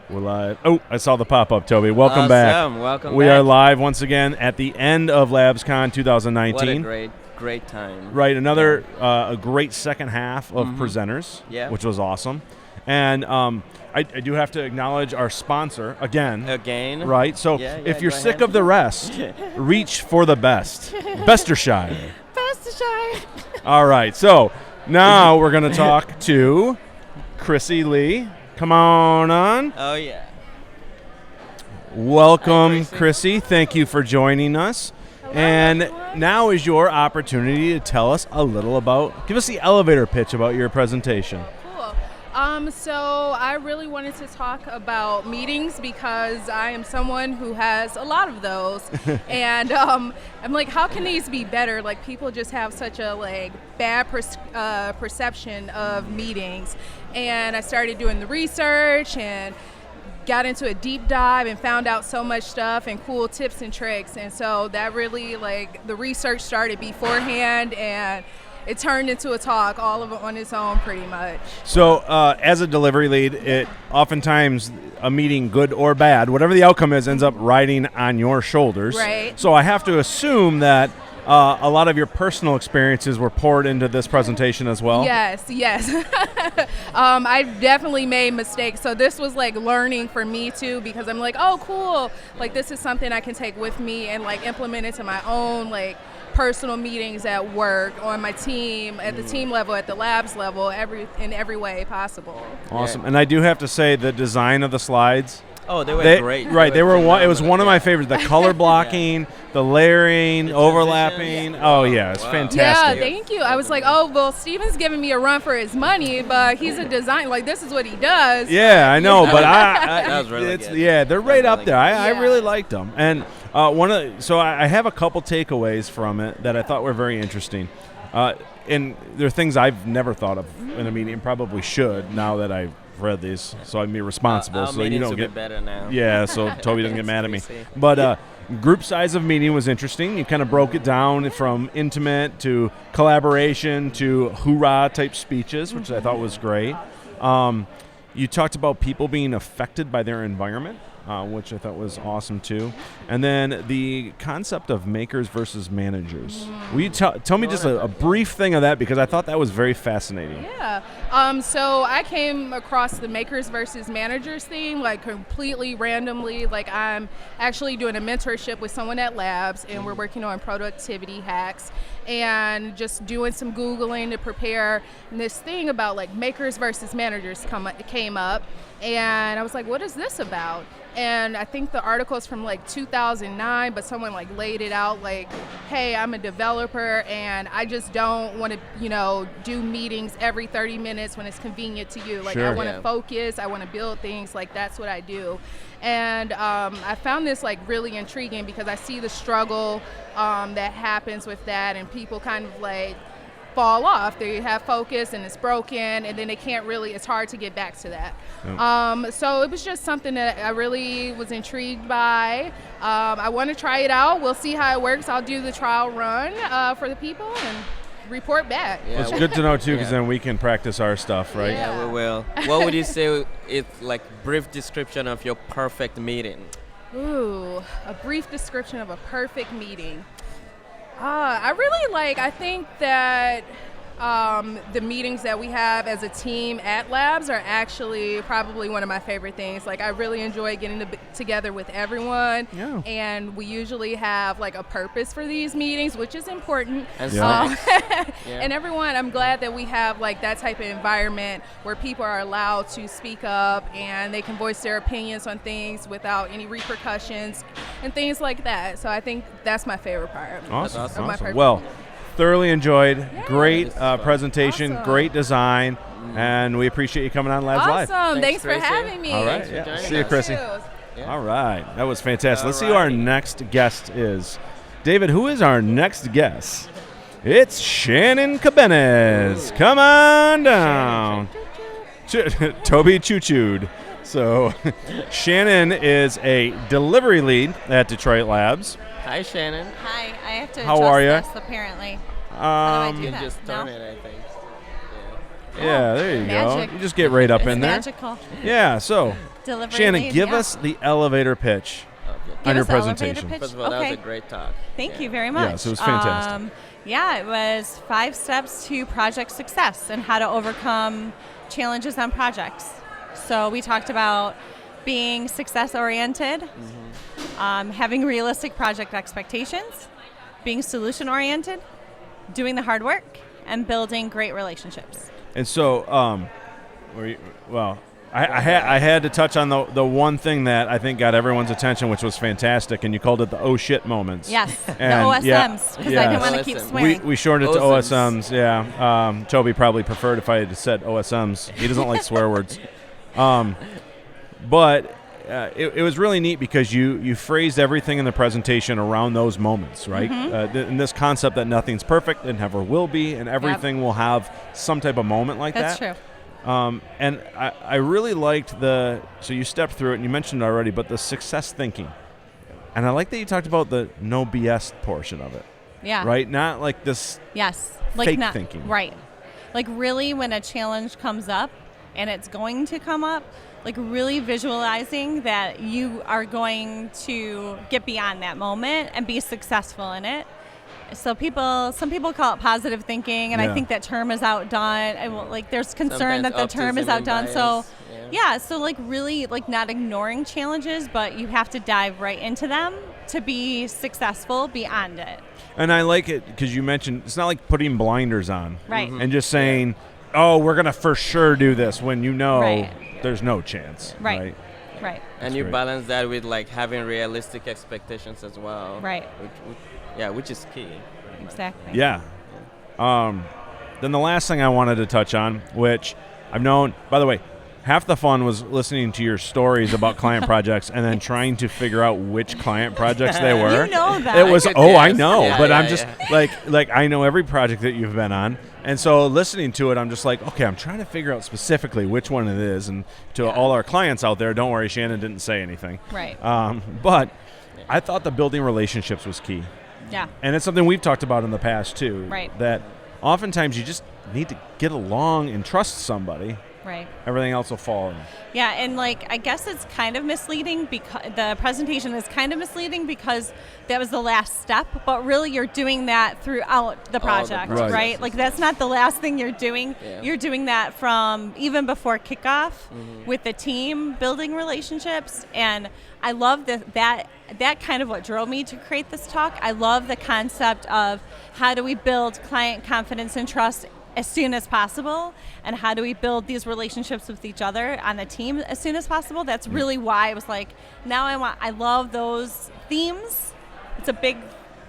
We're live. Oh, I saw the pop-up, Tobi. Welcome back. Welcome we back. are live once again at the end of LabsCon 2019. What a great time. Right, another a great second half of presenters, which was awesome. And I do have to acknowledge our sponsor again. Right, so if you're sick of the rest, reach for the best. Bestershire. All right, so now we're going to talk to Chrissy Lee. Come on. Oh, yeah. Welcome, Chrissy. Thank you for joining us. Hello, and everyone. now is your opportunity to tell us a little give us the elevator pitch about your presentation. Cool. So I really wanted to talk about meetings because I am someone who has a lot of those. And I'm like, how can these be better? Like, people just have such a bad perception of meetings. And I started doing the research and got into a deep dive and found out so much stuff and cool tips and tricks. And so that really, the research started beforehand, and it turned into a talk all of it on its own pretty much. So as a delivery lead, it oftentimes a meeting, good or bad, whatever the outcome is, ends up riding on your shoulders. Right. So I have to assume that a lot of your personal experiences were poured into this presentation as well. Yes. I definitely made mistakes. So this was learning for me too, because I'm like, oh, cool. This is something I can take with me and implement into my own personal meetings at work, on my team, at the team level, at the labs level, in every way possible. Awesome. And I do have to say the design of the slides. Oh, they were great. Right, they were one. It was one of my favorites. The color blocking, the layering, the overlapping. Oh yeah, it's fantastic. Yeah, thank you. I was like, oh well, Steven's giving me a run for his money, but he's a designer. This is what he does. Yeah, I know, but that was really good. Yeah, they're right up there. I Yeah. really liked them, and so I have a couple takeaways from it that I thought were very interesting, and they're things I've never thought of in a meeting. Probably should now that I've read these, so I'm responsible. Our so you don't get better now. Yeah, so Tobi doesn't get mad at me. But group size of meeting was interesting. You kind of broke it down from intimate to collaboration to hoorah type speeches, which I thought was great. You talked about people being affected by their environment, which I thought was awesome too. And then the concept of makers versus managers. Will you tell me just a brief thing of that, because I thought that was very fascinating. Yeah. So I came across the makers versus managers thing completely randomly. I'm actually doing a mentorship with someone at Labs, and we're working on productivity hacks and just doing some Googling to prepare. And this thing about makers versus managers came up, and I was like, what is this about? And I think the article is from 2009, but someone laid it out hey, I'm a developer and I just don't want to, do meetings every 30 minutes when it's convenient to you. Sure. I want to focus, I want to build things, that's what I do. And I found this really intriguing because I see the struggle that happens with that, and people kind of fall off. They have focus and it's broken, and then they can't really, it's hard to get back to that. Yep. So it was just something that I really was intrigued by. I want to try it out. We'll see how it works. I'll do the trial run for the people and report back. Yeah, it's good to know too, because then we can practice our stuff, right? Yeah, we will. What would you say is brief description of your perfect meeting? Ooh, a brief description of a perfect meeting. I really I think that the meetings that we have as a team at Labs are actually probably one of my favorite things. I really enjoy getting together with everyone, and we usually have a purpose for these meetings, which is important. And and everyone, I'm glad that we have that type of environment where people are allowed to speak up and they can voice their opinions on things without any repercussions and things like that. So I think that's my favorite part. Awesome. Well, thoroughly enjoyed. Great presentation, great design, and we appreciate you coming on Labs Live. Awesome. Thanks for having me. All right. See you, Chrissy. All right. That was fantastic. Let's see who our next guest is. David, who is our next guest? It's Shannon Kubenez. Come on down. Tobi choo-chooed. So Shannon is a delivery lead at Detroit Labs. Hi, Shannon. Hi, I have to How are adjust you? this apparently. You How do I do can that? just turn it, I think. Yeah, there you Magic. go. You just get right up It's in there. magical. Yeah, so Delivery Shannon, lead, give yeah. us the elevator pitch Give on your us the elevator presentation. pitch. First of all, that Okay. was a great talk. Thank you very much. Yes, it was fantastic. Yeah, it was 5 steps to project success and how to overcome challenges on projects. So we talked about being success-oriented, having realistic project expectations, being solution-oriented, doing the hard work, and building great relationships. And so, I had to touch on the one thing that I think got everyone's attention, which was fantastic, and you called it the oh shit moments. Yes, the And, OSMs, because I didn't want to keep OSMs. swearing. We shortened it to OSMs. OSMs, yeah. Tobi probably preferred if I had said OSMs. He doesn't like swear words. But it was really neat because you phrased everything in the presentation around those moments, right? In this concept that nothing's perfect and never will be, and everything will have some type of moment like That's that. true. And I really liked so you stepped through it, and you mentioned it already, but the success thinking. And I like that you talked about the no BS portion of it, Yeah. right? Not like this Yes. fake not, thinking. Right. Like really when a challenge comes up and it's going to come up, like really visualizing that you are going to get beyond that moment and be successful in it. So some people call it positive thinking, and Yeah. I think that term is outdone. There's concern Sometimes that the term is optimism and outdone. So bias, yeah, so like really like not ignoring challenges, but you have to dive right into them to be successful beyond it. And I like it because you mentioned it's not like putting blinders on Right. and just saying, oh, we're going to for sure do this when you know Right. there's no chance. Right. Right. And you great. balance that with like having realistic expectations as well. Right. Which is key. Exactly. Yeah. Then the last thing I wanted to touch on, which I've known, by the way, half the fun was listening to your stories about client projects and then trying to figure out which client projects they were. You know that. It was, I could I guess. know, Yeah, but yeah, I'm just like I know every project that you've been on. And so listening to it, I'm just like, okay, I'm trying to figure out specifically which one it is. And to all our clients out there, don't worry, Shannon didn't say anything. Right. But I thought the building relationships was key. Yeah. And it's something we've talked about in the past too. Right. That oftentimes you just need to get along and trust somebody. Right. Everything else will fall in. Yeah, and like I guess it's kind of misleading because the presentation is kind of misleading because that was the last step, but really you're doing that throughout the project, Right. right? Like that's not the last thing you're doing. Yeah. You're doing that from even before kickoff with the team, building relationships, and I love that kind of what drove me to create this talk. I love the concept of how do we build client confidence and trust as soon as possible, and how do we build these relationships with each other on the team as soon as possible. That's really why I was like, I love those themes. It's a big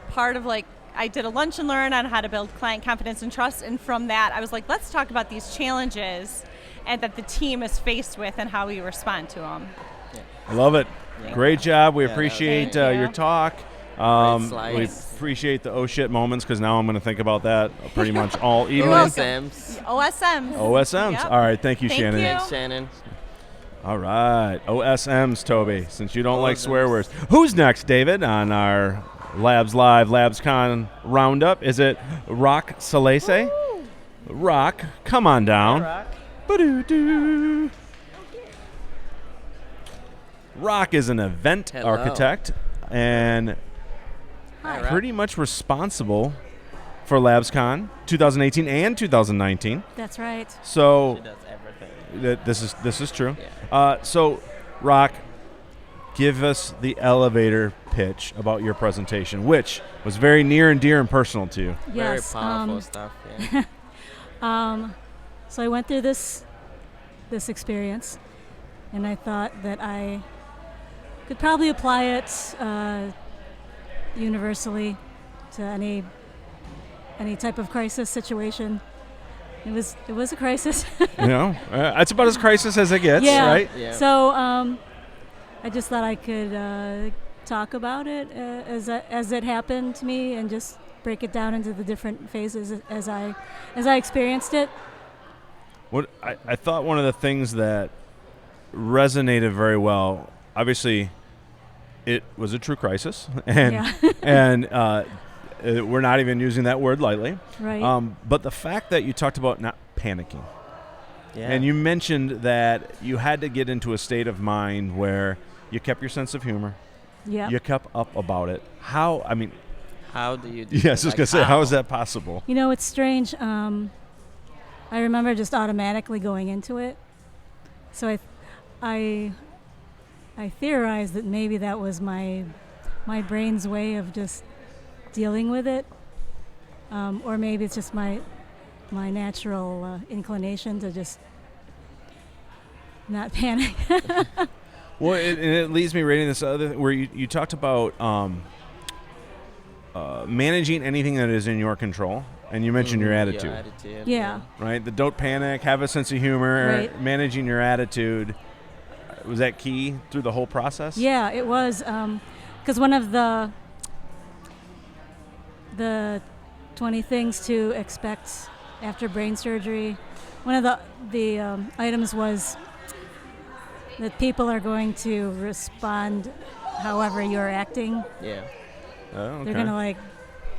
part of like, I did a lunch and learn on how to build client confidence and trust, and from that I was like, let's talk about these challenges and that the team is faced with and how we respond to them. I love it. Great job. We Yeah, appreciate Thank you. your talk. We slides. appreciate the oh shit moments because now I'm going to think about that pretty much all evening. OSMs. OSMs. OSMs. Yep. All right. Thank you, Thank Shannon. you. Thanks, Shannon. All right. OSMs, Tobi, since you don't like OSMs. swear words. Who's next, David, on our Labs Live, LabsCon roundup? Is it Rock Salaysay? Rock, come on down. Ba-doo-doo. Rock is an event Hello. architect and Hi, Rock. pretty much responsible for LabsCon 2018 and 2019. That's right. So She does everything. this is true. So, Rock, give us the elevator pitch about your presentation, which was very near and dear and personal to you. Yes. Very powerful stuff. Yeah. So I went through this experience, and I thought that I could probably apply it universally to any type of crisis situation. It was a crisis. It's about as crisis as it gets, Yeah. right? Yeah. So I just thought I could talk about it as it happened to me, and just break it down into the different phases as I experienced it. What I thought one of the things that resonated very well, obviously, it was a true crisis, and Yeah. and we're not even using that word lightly. Right. But the fact that you talked about not panicking, Yeah. And you mentioned that you had to get into a state of mind where you kept your sense of humor. Yeah. You kept up about it. How? I mean, How do you do yeah, I was just gonna say, how is that possible? You know, it's strange. I remember just automatically going into it. So I theorized that maybe that was my brain's way of just dealing with it, or maybe it's just my natural inclination to just not panic. Well, it leads me right in this other where you talked about managing anything that is in your control, and you mentioned your attitude. Yeah. Right? The don't panic, have a sense of humor, Right. managing your attitude. Was that key through the whole process? Yeah, it was. Because one of the 20 things to expect after brain surgery, one of the items was that people are going to respond however you're acting. Yeah. Oh, okay. They're going to like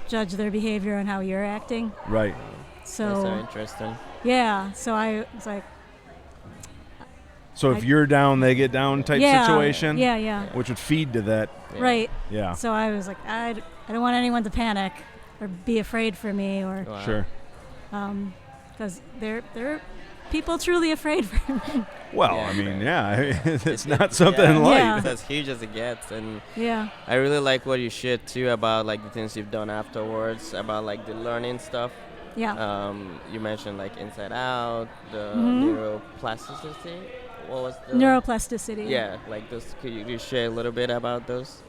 judge their behavior on how you're acting. Right. That's so So interesting. yeah, so I was like, So if you're down, they get down type yeah, situation? Yeah. Which would feed to that. Yeah. Right. Yeah. So I was like, I don't want anyone to panic or be afraid for me, or Wow. Sure. because there are people truly afraid for me. Well, Yeah, I mean, right. yeah, it's not something light. Yeah. It's as huge as it gets, and Yeah. I really like what you shared too about like the things you've done afterwards, about like the learning stuff. Yeah. You mentioned like Inside Out, the Mhm. neuroplasticity. What was the Neuroplasticity. Yeah, like those. Could you share a little bit about those?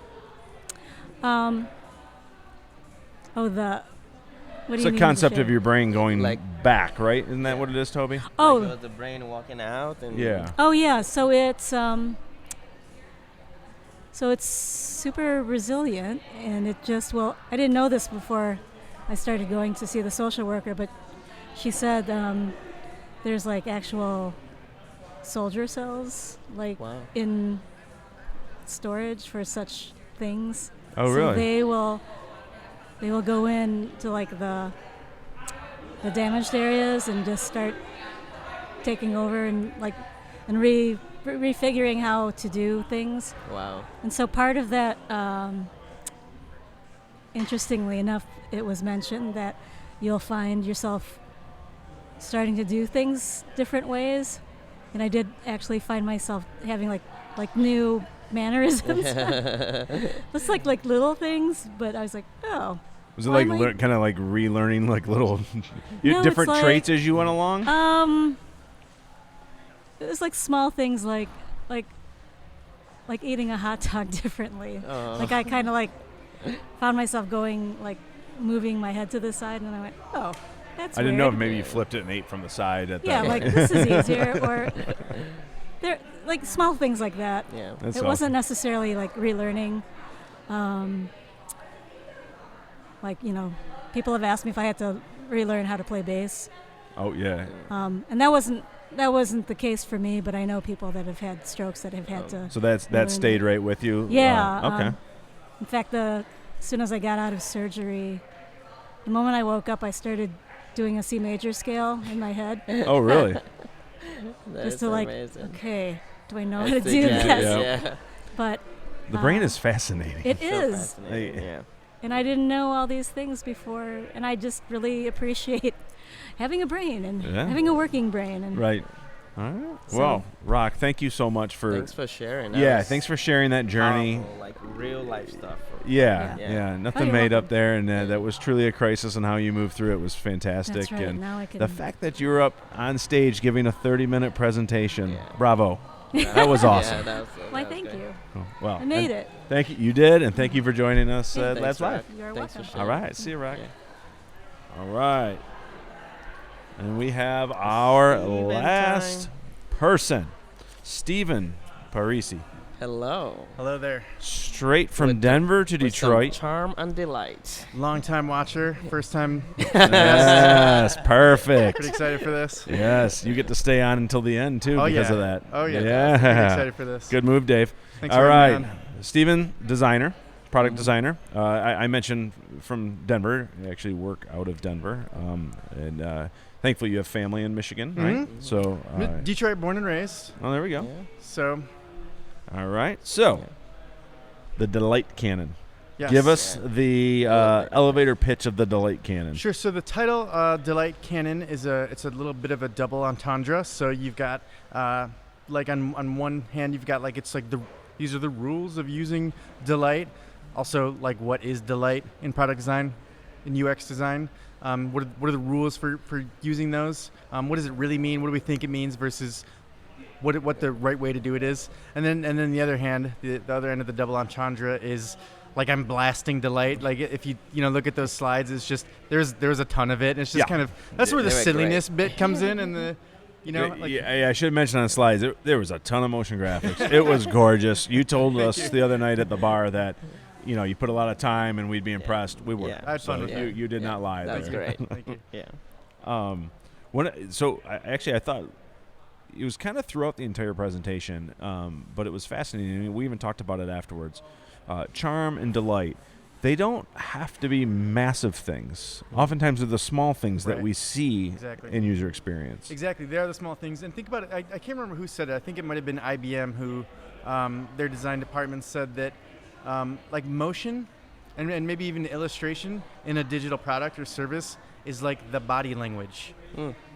What do It's you the mean concept share? of your brain going Like- back, right? Isn't that what it is, Toby? Oh. Like, the brain walking out and Yeah. Oh yeah, so it's super resilient, and it just, well, I didn't know this before I started going to see the social worker, but she said there's like actual soldier cells like Wow. in storage for such things. Oh, So really? they will go in to like the damaged areas and just start taking over and like and refiguring how to do things. Wow. And so part of that, interestingly enough, it was mentioned that you'll find yourself starting to do things different ways. And I did actually find myself having like new mannerisms. It's like little things, but I was like, oh. Was it why like am I- kind of like relearning like little No, it's different like- traits as you went along? It was like small things like eating a hot dog differently. Like I kind of like found myself going like moving my head to the side, and then I went, oh, that's I didn't know weird. if maybe you flipped it and ate from the side at Yeah, that. like this is easier, or there like small things like that. Yeah. That's It wasn't necessarily like relearning. Like, you know, people have asked me if I had to relearn how to play bass, Oh yeah. and that wasn't the case for me. But I know people that have had strokes that have had to. So that learn stayed right with you. Yeah. Okay. In fact, as soon as I got out of surgery, the moment I woke up, I started doing a C major scale in my head, Oh really? That just is to like, amazing. okay, do I know I how to think, do yeah, this? Yeah. But The brain is fascinating. it So is. fascinating, Hey. Yeah. And I didn't know all these things before, and I just really appreciate having a brain and Yeah. having a working brain. And Right. All right. So- Well, Rock, thank you so much for. Thanks for sharing. That Yeah, was thanks for sharing that journey. powerful, like real life stuff. Yeah, Yeah. yeah, nothing you're made welcome. up there, and that was truly a crisis, and how you moved through it was fantastic. that's right. And Now I can. the fact that you were up on stage giving a 30-minute presentation, Yeah. bravo. That was awesome. Yeah, that was, Why, that was thank good. you. Oh, well, I made and it. Thank you. You did, and thank you for joining us at Thanks, Labs Rock. Live. You're Thanks welcome. for All sharing. right, see you, Rock. Yeah. All right, and we have our Steven last time. person, Stephen Parisi, Hello. Hello there. straight from With- Denver to With some Detroit. charm and delight. Long time watcher, first time. Yes, perfect. Pretty excited for this. Yes, you get to stay on until the end too Oh, because yeah. of that. Oh yeah. Yeah. Pretty excited for this. Good move, Dave. Thanks All for right, having me Steven, designer, product Mhm. designer. I mentioned from Denver. I actually work out of Denver, and thankfully you have family in Michigan, right? So Detroit, born and raised. oh, there we go. Yeah. So All right. So the Delight Cannon. yes. Give us the elevator pitch of the Delight Cannon. Sure. So the title Delight Cannon it's a little bit of a double entendre. So you've got like on one hand you've got like it's like these are the rules of using Delight. Also like what is Delight in product design, in UX design. What are the rules for using those? What does it really mean? What do we think it means versus what the right way to do it is? And then the other hand, the other end of the double entendre is like I'm blasting Delight. Like if you look at those slides, it's just there's a ton of it. And it's just kind of that's where the They were silliness bit comes in, and the I should have mentioned on the slides, there was a ton of motion graphics. It was gorgeous. You told us the other night at the bar that, you put a lot of time and we'd be impressed. We were. Yeah. I had fun So with it. you did not lie That's there. great. Thank you. Yeah. I thought it was kind of throughout the entire presentation, but it was fascinating. We even talked about it afterwards. Charm and delight, they don't have to be massive things. Oftentimes they're the small things that Right. we see Exactly. in user experience. Exactly. They are the small things. And think about it. I can't remember who said it. I think it might have been IBM who, their design department said that like motion and maybe even illustration in a digital product or service is like the body language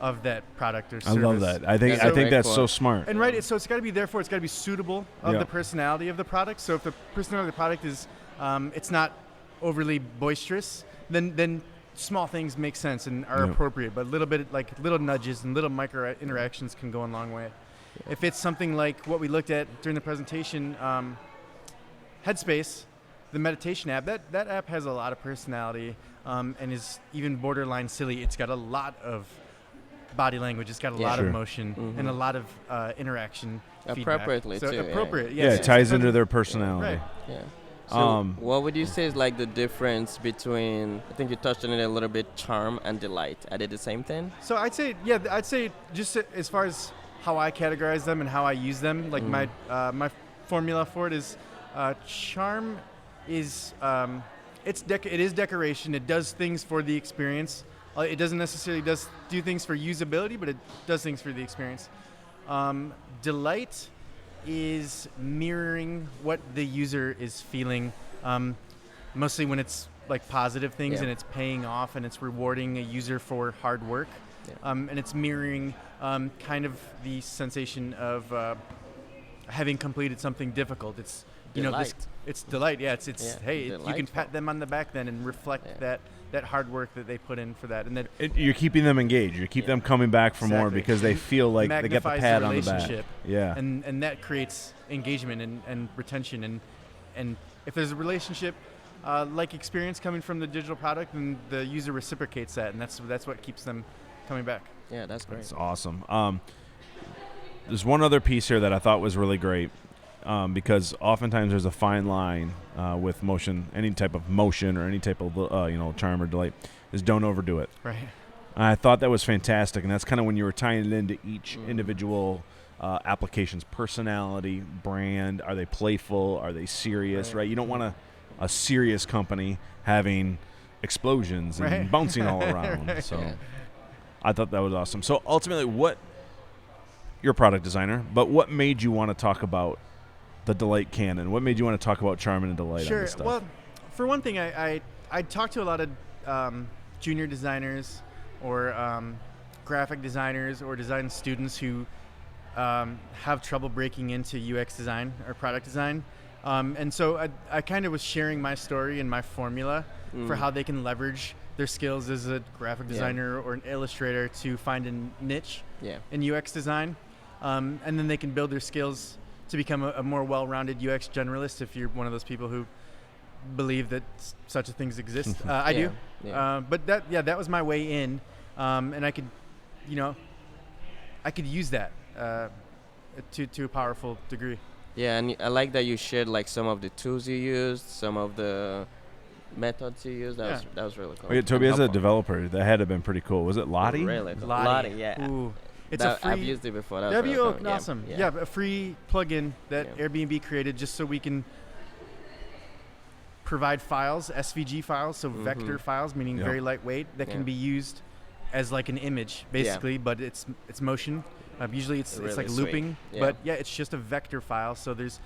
of that product or I service. love that. I think That's that's cool. so smart. And right, so it's got to be it's got to be suitable of Yeah. the personality of the product. So if the personality of the product is, it's not overly boisterous, then small things make sense and are Yeah. appropriate. But little nudges and little micro interactions can go a long way. If it's something like what we looked at during the presentation, Headspace, the meditation app, that app has a lot of personality and is even borderline silly. It's got a lot of body language. It's got a lot Sure. of motion and a lot of interaction. feedback. Appropriately, So too, yeah. appropriate. Yeah, Yes, it ties into perfect. their personality. Right. Yeah. So Um, what would you say is like the difference between, I think you touched on it a little bit, charm and delight? Are they the same thing? So I'd say just as far as how I categorize them and how I use them, like my formula for it is charm is it is decoration. It does things for the experience. It doesn't necessarily do things for usability, but it does things for the experience. Delight is mirroring what the user is feeling, mostly when it's like positive things and it's paying off and it's rewarding a user for hard work. Yeah. And it's mirroring kind of the sensation of having completed something difficult. It's Delight. it's delight. Yeah, it's hey, you can delightful. pat them on the back then and reflect that hard work that they put in for that, and that You're keeping them engaged. You keep them coming back for more Exactly. because they feel like they get the magnifies pat the on the back. relationship. Yeah. and that creates engagement and retention, and if there's a relationship like experience coming from the digital product, then the user reciprocates that, and that's what keeps them coming back. Yeah, that's great. That's awesome. There's one other piece here that I thought was really great because oftentimes there's a fine line with motion, any type of motion or any type of charm or delight, is don't overdo it. Right. I thought that was fantastic, and that's kind of when you were tying it into each individual application's personality, brand. Are they playful? Are they serious? Right? You don't want a serious company having explosions and bouncing all around. So I thought that was awesome. So ultimately, you're a product designer, but what made you want to talk about the Delight Canon? What made you want to talk about charm and delight on this stuff? Well, for one thing, I talked to a lot of junior designers or graphic designers or design students who have trouble breaking into UX design or product design. And so I kind of was sharing my story and my formula for how they can leverage their skills as a graphic designer or an illustrator to find a niche in UX design. And then they can build their skills to become a more well-rounded UX generalist if you're one of those people who believe that such a things exist. I do. Yeah. But that was my way in. And I could use that to a powerful degree. Yeah, and I like that you shared like some of the tools you used, some of the methods you used. That was really cool. Oh, yeah, Toby, And as a helpful. developer, that had to have been pretty cool. Was it Lottie? Really cool. Lottie. yeah. Ooh. It's That- a free. I've used it before. That was That'd be really cool. awesome. Yeah, a free plugin that Yeah. Airbnb created just so we can provide files, SVG files, so vector files, meaning Yeah. very lightweight, that can be used as like an image, basically, but it's motion. Usually it's Really like sweet. looping, but it's just a vector file. So there's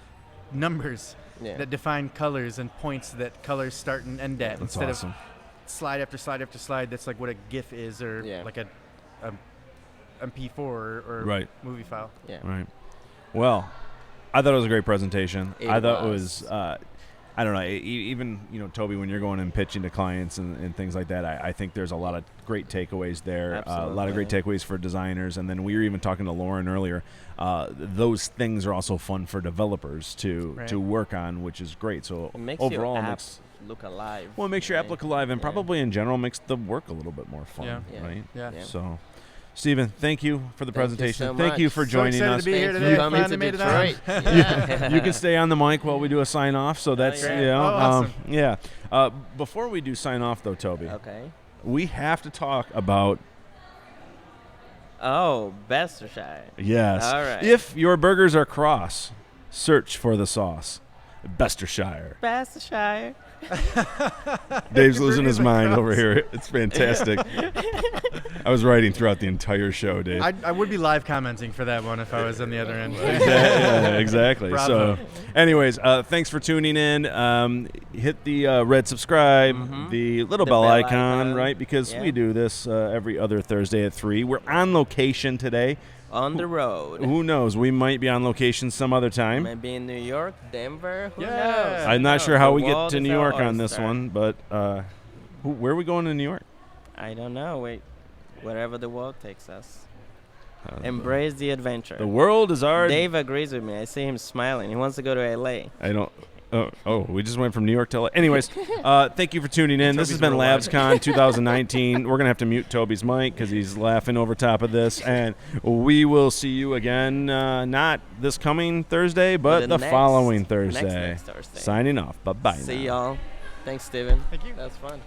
numbers that define colors and points that colors start and end at. That's instead awesome. of slide after slide after slide. That's like what a GIF is, or like a MP4 or Right. movie file. Yeah. Right. Well, I thought it was a great presentation. I thought it was. I don't know. Even Tobi, when you're going and pitching to clients and things like that, I think there's a lot of great takeaways there. A lot of great takeaways for designers. And then we were even talking to Lauren earlier. Those things are also fun for developers to work on, which is great. So it makes overall, your app look alive. Well, it makes your app look alive, and probably in general makes the work a little bit more fun, right? Yeah. So, Stephen, thank you for the presentation. You so Thank you for much. joining us. To be here today. You coming to Finally made it Detroit. You can stay on the mic while we do a sign off. So that's awesome. Before we do sign off, though, Tobi, Okay. we have to talk about Bestershire. yes. All right. If your burgers are cross, search for the sauce. Bestershire. Bestershire. Dave's losing his mind over here. It's fantastic. I was writing throughout the entire show, Dave. I would be live commenting for that one if I was on the other end. Exactly. Bravo. So, anyways, thanks for tuning in. Hit the red subscribe, the little bell icon, right? Because we do this every other Thursday at 3. We're on location today. On the road. Who knows? We might be on location some other time. Maybe in New York, Denver. Who knows? I'm not sure how we get world to is New York our on this oyster. one, but where are we going to New York? I don't know. Wait, wherever the world takes us. Embrace the adventure. The world is our... Dave agrees with me. I see him smiling. He wants to go to LA. I don't... Oh, we just went from New York to... Anyways, thank you for tuning in. This has been LabsCon 2019. We're going to have to mute Tobi's mic because he's laughing over top of this. And we will see you again, not this coming Thursday, but the following Thursday. Next Thursday. Signing off. Bye-bye See now. y'all. Thanks, Steven. Thank you. That's fun.